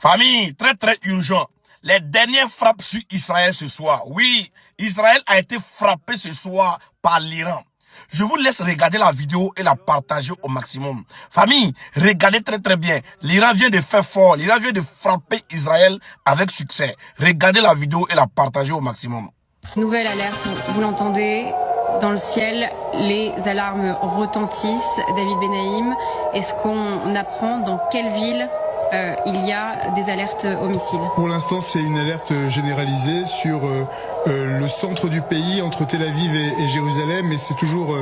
Famille, très urgent. Les dernières frappes sur Israël ce soir. Oui, Israël a été frappé ce soir par l'Iran. Je vous laisse regarder la vidéo et la partager au maximum. Famille, regardez très bien. L'Iran vient de faire fort. L'Iran vient de frapper Israël avec succès. Regardez la vidéo et la partager au maximum. Nouvelle alerte, vous l'entendez. Dans le ciel, les alarmes retentissent. David Benaïm, est-ce qu'on apprend dans quelle ville il y a des alertes aux missiles? Pour l'instant, c'est une alerte généralisée sur le centre du pays, entre Tel Aviv et Jérusalem, mais c'est toujours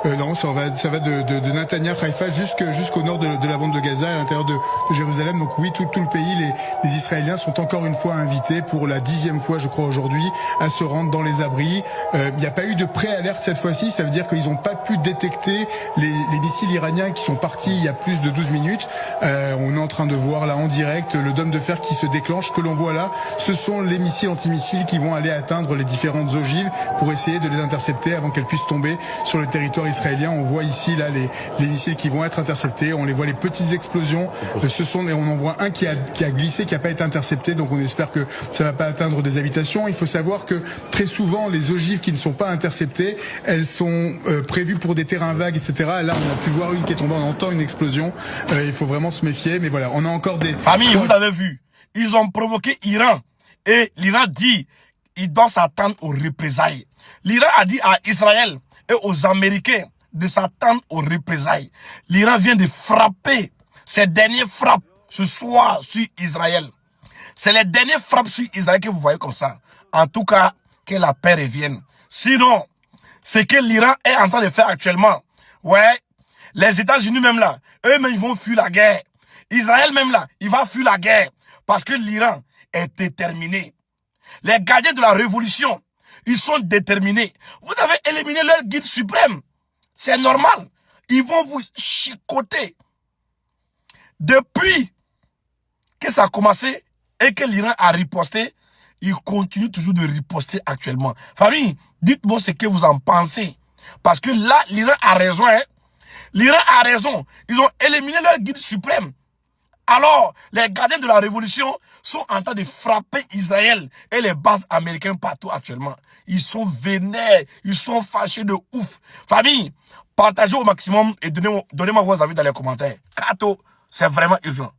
non, ça va de Netanya, Haïfa jusqu'au nord de la bande de Gaza, à l'intérieur de Jérusalem. Donc oui, tout le pays, les Israéliens sont encore une fois invités pour la 10e fois, je crois aujourd'hui, à se rendre dans les abris. Il n'y a pas eu de pré-alerte cette fois-ci, ça veut dire qu'ils n'ont pas pu détecter les missiles iraniens qui sont partis il y a plus de 12 minutes. On est en train de voir là en direct le dôme de fer qui se déclenche. Ce que l'on voit là, ce sont les missiles antimissiles qui vont aller atteindre les différentes ogives pour essayer de les intercepter avant qu'elles puissent tomber sur le territoire israélien. On voit ici là les missiles qui vont être interceptés. On les voit, les petites explosions. Et on en voit un qui a glissé, qui n'a pas été intercepté. Donc on espère que ça va pas atteindre des habitations. Il faut savoir que très souvent les ogives qui ne sont pas interceptées, elles sont prévues pour des terrains vagues, etc. Là on a pu voir une qui est tombée. On entend une explosion. Il faut vraiment se méfier. Mais voilà, on a encore des... Famille, vous avez vu, ils ont provoqué l'Iran. Et l'Iran dit, il doit s'attendre aux représailles. L'Iran a dit à Israël et aux Américains de s'attendre aux représailles. L'Iran vient de frapper ses dernières frappes ce soir sur Israël. C'est les dernières frappes sur Israël que vous voyez comme ça. En tout cas, que la paix revienne. Sinon, ce que l'Iran est en train de faire actuellement, ouais, les États-Unis même là, eux-mêmes ils vont fuir la guerre. Israël même là, il va fuir la guerre parce que l'Iran est déterminé. Les gardiens de la révolution, ils sont déterminés. Vous avez éliminé leur guide suprême. C'est normal. Ils vont vous chicoter. Depuis que ça a commencé et que l'Iran a riposté, il continue toujours de riposter actuellement. Famille, dites-moi ce que vous en pensez. Parce que là, l'Iran a raison. Hein? L'Iran a raison. Ils ont éliminé leur guide suprême. Alors, les gardiens de la révolution sont en train de frapper Israël et les bases américaines partout actuellement. Ils sont vénères, ils sont fâchés de ouf. Famille, partagez au maximum et donnez-moi vos avis dans les commentaires. Kato, c'est vraiment urgent.